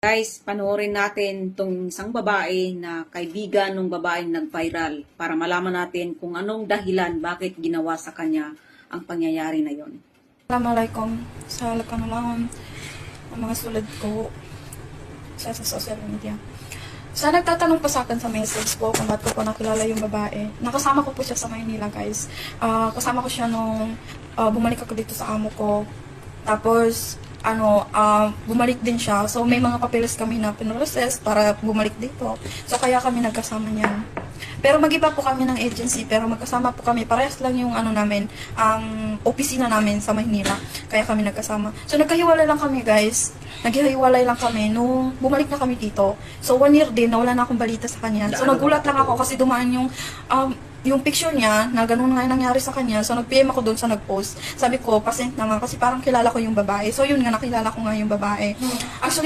Guys, panoorin natin tong isang babae na kaibigan ng babaeng nag-viral para malaman natin kung anong dahilan bakit ginawa sa kanya ang pangyayari na yon. Assalamualaikum sa lahat ng mga sulad ko sa social media. Sa nagtatanong pa sa akin sa message ko kung ba't ko nakilala yung babae, nakasama ko po siya sa Maynila, guys. Kasama ko siya nung bumalik ako dito sa amo ko. Tapos, bumalik din siya. So, may mga papeles kami na pinrocess para bumalik dito. So, kaya kami nagkasama niyan. Pero mag-iba po kami ng agency, pero magkasama po kami. Parehas lang yung namin, opisina namin sa Maynila. Kaya kami nagkasama. So, nagkahiwalay lang kami, guys. Naghihiwalay lang kami nung bumalik na kami dito. So, 1 year din, nawala na akong balita sa kanya. So, nagulat lang ako kasi dumaan yung picture niya, na ganun nga yung nangyari sa kanya. So, nag-PM ako doon sa nag-post. Sabi ko, pasent naman, kasi parang kilala ko yung babae. So, yun nga, nakilala ko nga yung babae. Actually,